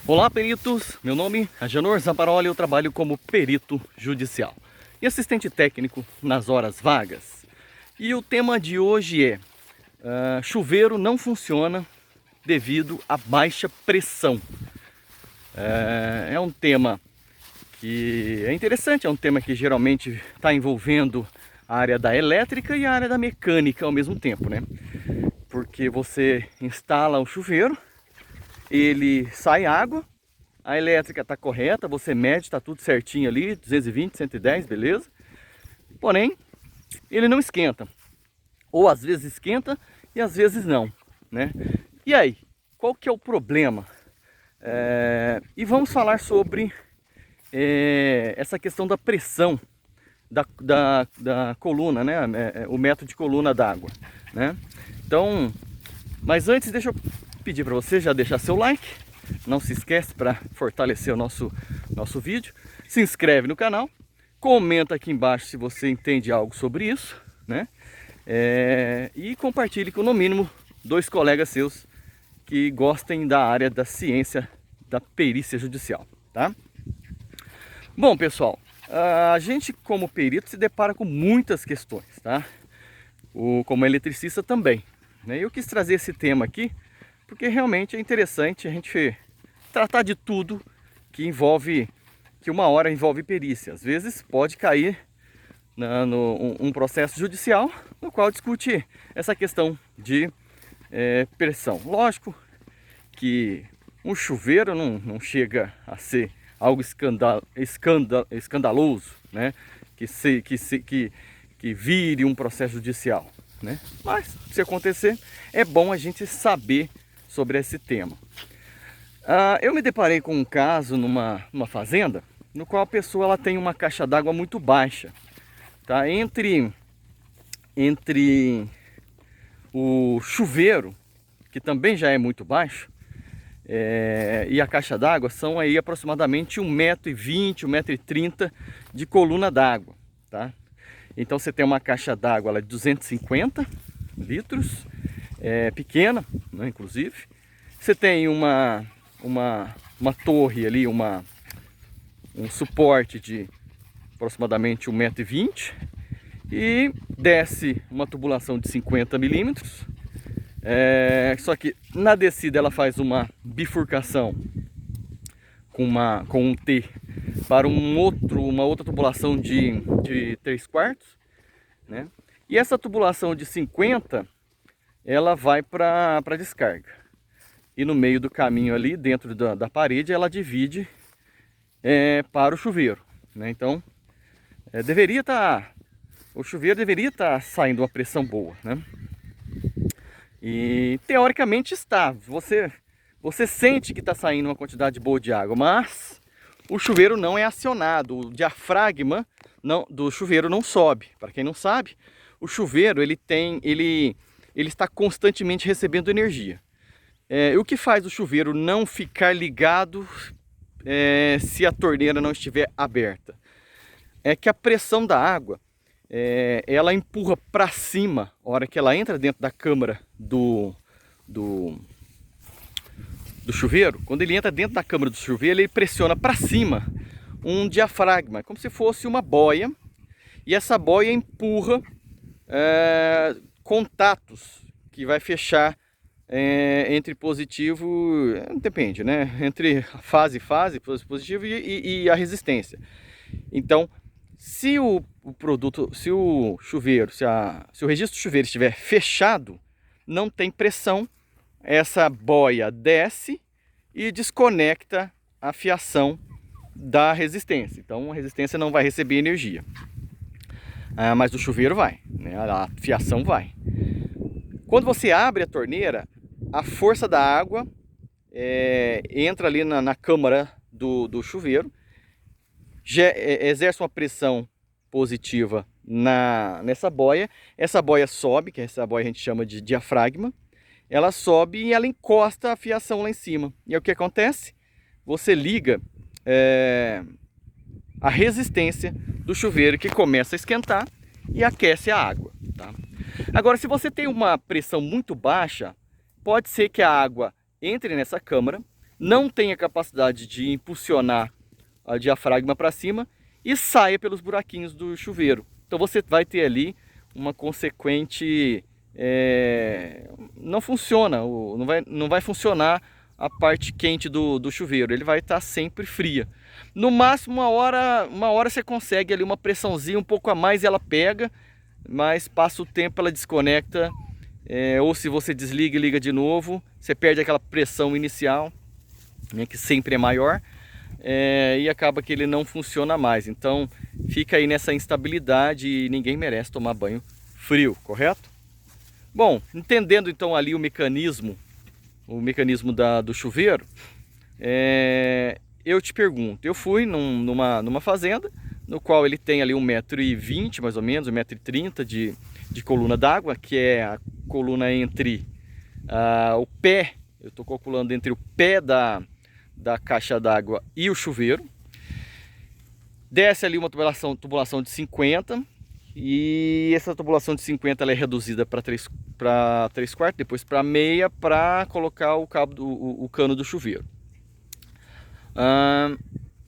Olá, peritos! Meu nome é Agenor Zamparoli, eu trabalho como perito judicial e assistente técnico nas horas vagas. E o tema de hoje é chuveiro não funciona devido à baixa pressão. É um tema que é interessante, é um tema que geralmente está envolvendo a área da elétrica e a área da mecânica ao mesmo tempo, né? Porque você instala o chuveiro, ele sai água, a elétrica está correta, você mede, está tudo certinho ali, 220, 110, beleza? Porém, ele não esquenta. Ou às vezes esquenta e às vezes não, né? E aí, qual que é o problema? E vamos falar sobre essa questão da pressão da coluna, né? O método de coluna d'água, né? Então, mas antes deixa eu pedir para você já deixar seu like. Não se esquece para fortalecer o nosso vídeo. Se inscreve no canal. Comenta aqui embaixo se você entende algo sobre isso, né? E compartilhe com no mínimo 2 colegas seus que gostem da área da ciência da perícia judicial, tá? Bom, pessoal, a gente como perito se depara com muitas questões, tá? Como eletricista também, né? Eu quis trazer esse tema aqui porque realmente é interessante a gente tratar de tudo que envolve, que uma hora envolve perícia. Às vezes pode cair um processo judicial no qual discute essa questão de pressão. Lógico que um chuveiro não chega a ser algo escandaloso, né? Que vire um processo judicial, né? Mas se acontecer, é bom a gente saber sobre esse tema. Eu me deparei com um caso numa fazenda, no qual a pessoa ela tem uma caixa d'água muito baixa, tá? Entre o chuveiro, que também já é muito baixo, e a caixa d'água são aí aproximadamente 1,20 m, 1,30 m de coluna d'água, tá? Então você tem uma caixa d'água de 250 litros, pequena, né, inclusive. Você tem uma torre ali, um suporte de aproximadamente 1,20 m e desce uma tubulação de 50 milímetros. Só que na descida ela faz uma bifurcação com um T para uma outra tubulação de 3/4, né? E essa tubulação de 50 ela vai para a descarga. E no meio do caminho ali, dentro da parede, ela divide para o chuveiro, né? Então, o chuveiro deveria estar saindo uma pressão boa, né? E teoricamente está. Você sente que está saindo uma quantidade boa de água, mas o chuveiro não é acionado. O diafragma do chuveiro não sobe. Para quem não sabe, o chuveiro ele está constantemente recebendo energia. O que faz o chuveiro não ficar ligado se a torneira não estiver aberta? É que a pressão da água ela empurra para cima a hora que ela entra dentro da câmara do chuveiro. Quando ele entra dentro da câmara do chuveiro, ele pressiona para cima um diafragma, como se fosse uma boia, e essa boia empurra contatos que vai fechar entre positivo, depende, né? Entre fase, positivo e a resistência. Então, se o registro do chuveiro estiver fechado, não tem pressão, essa boia desce e desconecta a fiação da resistência. Então a resistência não vai receber energia, mas o chuveiro vai, né? A fiação vai. Quando você abre a torneira, a força da água entra ali na câmara do chuveiro, exerce uma pressão positiva nessa boia. Essa boia sobe, que essa boia a gente chama de diafragma. Ela sobe e ela encosta a fiação lá em cima. E aí o que acontece? Você liga a resistência do chuveiro, que começa a esquentar e aquece a água, tá? Agora, se você tem uma pressão muito baixa, pode ser que a água entre nessa câmara, não tenha capacidade de impulsionar a diafragma para cima e saia pelos buraquinhos do chuveiro. Então você vai ter ali uma consequente... não funciona, não vai funcionar a parte quente do chuveiro, ele vai estar sempre fria. No máximo uma hora você consegue ali uma pressãozinha um pouco a mais e ela pega, mas passa o tempo, ela desconecta, ou se você desliga e liga de novo, você perde aquela pressão inicial, né, que sempre é maior, e acaba que ele não funciona mais. Então fica aí nessa instabilidade e ninguém merece tomar banho frio, correto? Bom, entendendo então ali o mecanismo do chuveiro, eu te pergunto, eu fui numa fazenda, no qual ele tem ali 1,20 m mais ou menos, 1,30 m de coluna d'água, que é a coluna entre o pé, eu estou calculando entre o pé da caixa d'água e o chuveiro. Desce ali uma tubulação de 50, e essa tubulação de 50 ela é reduzida para 3/4, depois para meia, para colocar o cano do chuveiro.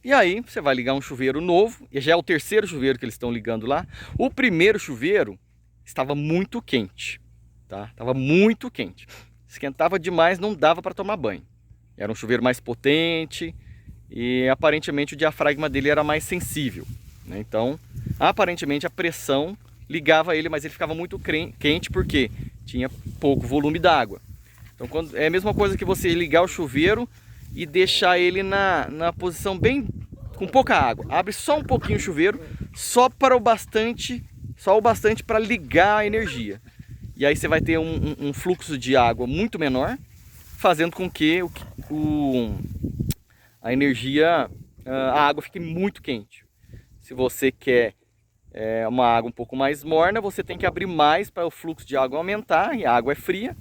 E aí você vai ligar um chuveiro novo, e já é o terceiro chuveiro que eles estão ligando lá. O primeiro chuveiro estava muito quente, tá? Estava muito quente, esquentava demais, não dava para tomar banho. Era um chuveiro mais potente e aparentemente o diafragma dele era mais sensível, né? Então aparentemente a pressão ligava ele, mas ele ficava muito quente porque tinha pouco volume d'água. Então é a mesma coisa que você ligar o chuveiro e deixar ele na posição bem com pouca água. Abre só um pouquinho o chuveiro, só o bastante para ligar a energia. E aí você vai ter um fluxo de água muito menor, fazendo com que a energia, a água fique muito quente. Se você quer uma água um pouco mais morna, você tem que abrir mais para o fluxo de água aumentar, e a água é fria,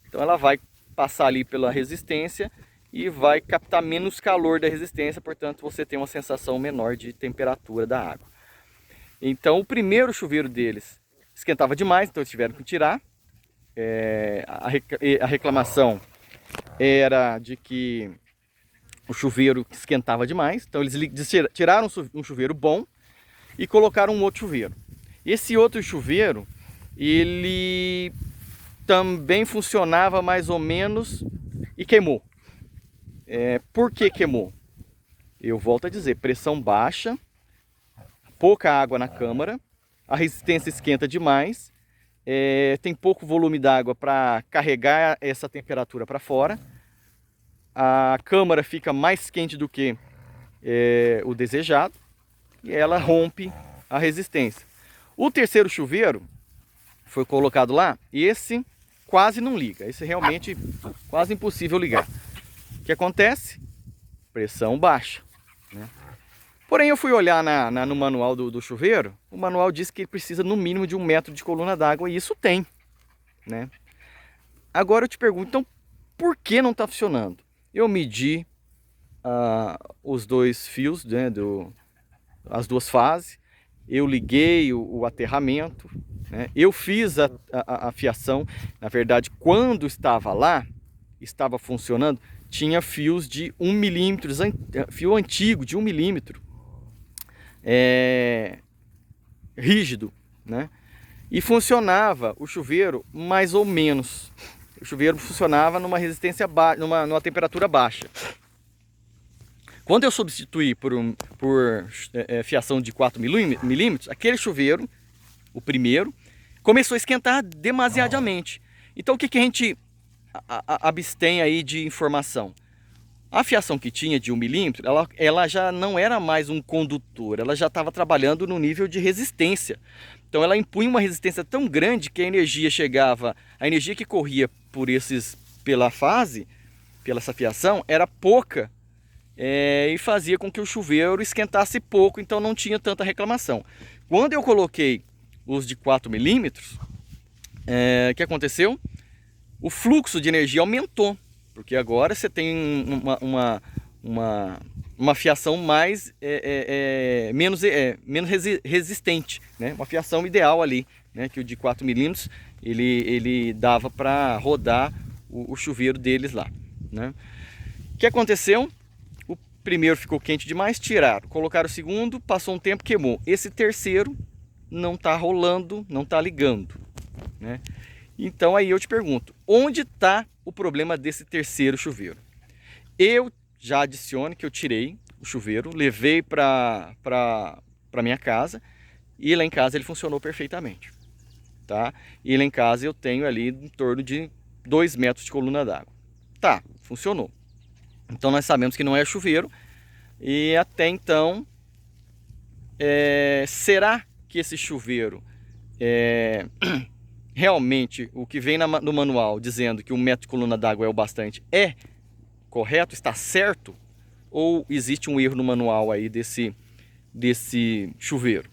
então ela vai passar ali pela resistência e vai captar menos calor da resistência, portanto você tem uma sensação menor de temperatura da água. Então o primeiro chuveiro deles esquentava demais, então eles tiveram que tirar. A reclamação era de que o chuveiro esquentava demais, então eles tiraram um chuveiro bom e colocaram um outro chuveiro. Esse outro chuveiro, ele também funcionava mais ou menos e queimou. Por que queimou? Eu volto a dizer, pressão baixa, pouca água na câmara, a resistência esquenta demais, tem pouco volume d'água para carregar essa temperatura para fora, a câmara fica mais quente do que o desejado e ela rompe a resistência. O terceiro chuveiro foi colocado lá e esse quase não liga, esse realmente quase impossível ligar. O que acontece? Pressão baixa, né? Porém eu fui olhar no manual do chuveiro, o manual diz que ele precisa no mínimo de 1 metro de coluna d'água, e isso tem, né? Agora eu te pergunto, então por que não está funcionando? Eu medi os dois fios, né, as duas fases, eu liguei o aterramento, né, eu fiz a fiação. Na verdade, quando estava lá, estava funcionando, tinha fios de 1 milímetro, fio antigo de 1 milímetro, rígido, né? E funcionava o chuveiro mais ou menos. O chuveiro funcionava numa resistência baixa, numa temperatura baixa. Quando eu substituí por fiação de 4 milímetros, aquele chuveiro, o primeiro, começou a esquentar demasiadamente. Então o que a gente abstém aí de informação? A fiação que tinha de 1 milímetro, ela já não era mais um condutor, ela já estava trabalhando no nível de resistência. Então ela impunha uma resistência tão grande que a energia que corria pela fase, pela essa fiação, era pouca, e fazia com que o chuveiro esquentasse pouco, então não tinha tanta reclamação. Quando eu coloquei os de 4 milímetros, o que aconteceu? O fluxo de energia aumentou, porque agora você tem uma fiação menos resistente, né? Uma fiação ideal ali, né? Que o de 4 milímetros ele dava para rodar o chuveiro deles lá, né? que aconteceu? O primeiro ficou quente demais, tiraram. Colocaram o segundo, passou um tempo, queimou. Esse terceiro não está rolando, não está ligando, né? Então aí eu te pergunto, onde está o problema desse terceiro chuveiro? Eu já adiciono que eu tirei o chuveiro, levei para minha casa e lá em casa ele funcionou perfeitamente, tá? E lá em casa eu tenho ali em torno de 2 metros de coluna d'água. Tá, funcionou. Então nós sabemos que não é chuveiro e até então, será que esse chuveiro realmente o que vem no manual dizendo que 1 metro de coluna d'água é o bastante é correto, está certo? Ou existe um erro no manual aí desse chuveiro?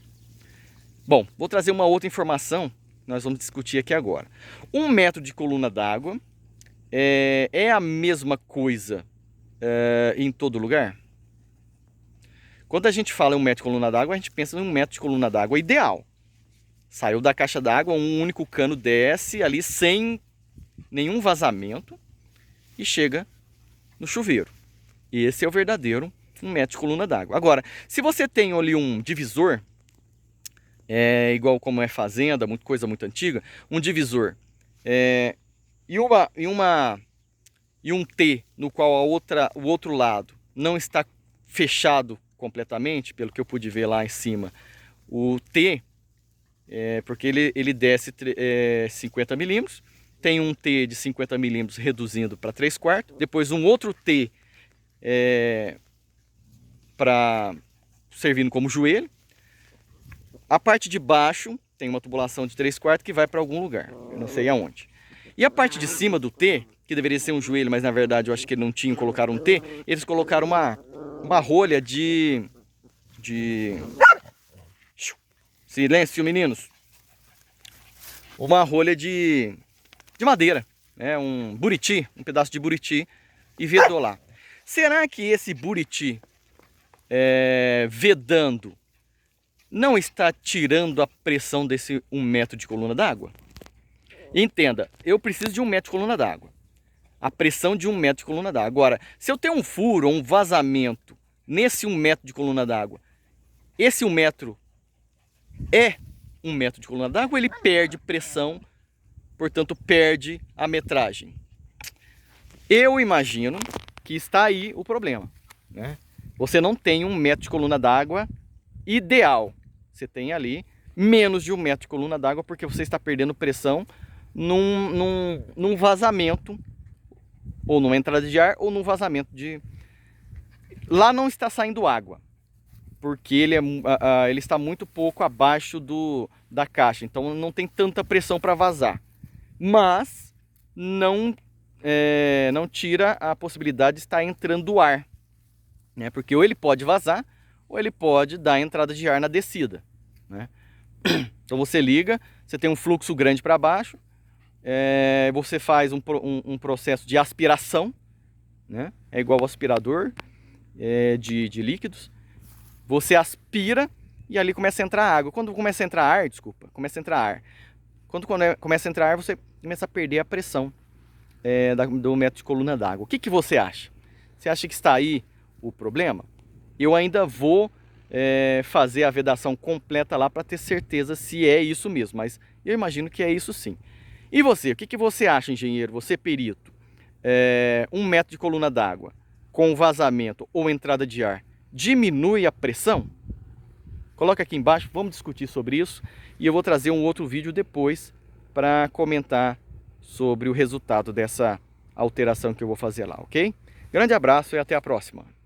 Bom, vou trazer uma outra informação que nós vamos discutir aqui agora. 1 metro de coluna d'água é a mesma coisa em todo lugar? Quando a gente fala em 1 metro de coluna d'água, a gente pensa em 1 metro de coluna d'água ideal. Saiu da caixa d'água, um único cano desce ali sem nenhum vazamento e chega no chuveiro. E esse é o verdadeiro 1 metro de coluna d'água. Agora, se você tem ali um divisor, igual como é fazenda, coisa muito antiga, um divisor e um T no qual o outro lado não está fechado completamente, pelo que eu pude ver lá em cima, o T, porque ele desce 50 milímetros, tem um T de 50 milímetros reduzindo para 3/4, depois um outro T servindo como joelho. A parte de baixo tem uma tubulação de 3/4 que vai para algum lugar, eu não sei aonde. E a parte de cima do T, que deveria ser um joelho, mas na verdade eu acho que não tinham, colocaram um T, eles colocaram uma rolha de... Silêncio, meninos! Uma rolha de madeira, né? Um buriti, um pedaço de buriti, e vedou lá. Será que esse buriti vedando não está tirando a pressão desse 1 metro de coluna d'água? Entenda, eu preciso de 1 metro de coluna d'água. A pressão de 1 metro de coluna d'água. Agora, se eu tenho um furo ou um vazamento nesse 1 metro de coluna d'água, esse 1 metro é 1 metro de coluna d'água, ele perde pressão, portanto perde a metragem. Eu imagino que está aí o problema, né? Você não tem 1 metro de coluna d'água ideal. Você tem ali menos de 1 metro de coluna d'água porque você está perdendo pressão num vazamento, ou numa entrada de ar, ou num vazamento de... Lá não está saindo água, porque ele está muito pouco abaixo da caixa, então não tem tanta pressão para vazar. Mas não tira a possibilidade de estar entrando ar, né? Porque ou ele pode vazar, ou ele pode dar entrada de ar na descida, né? Então você liga, você tem um fluxo grande para baixo, você faz um processo de aspiração, né? É igual ao aspirador de líquidos. Você aspira e ali começa a entrar água. Quando começa a entrar ar, Quando começa a entrar ar, você começa a perder a pressão do metro de coluna d'água. O que você acha? Você acha que está aí o problema? Eu ainda vou fazer a vedação completa lá para ter certeza se é isso mesmo, mas eu imagino que é isso sim. E você, o que você acha, engenheiro, você perito? 1 metro de coluna d'água com vazamento ou entrada de ar diminui a pressão? Coloca aqui embaixo, vamos discutir sobre isso e eu vou trazer um outro vídeo depois para comentar sobre o resultado dessa alteração que eu vou fazer lá, ok? Grande abraço e até a próxima!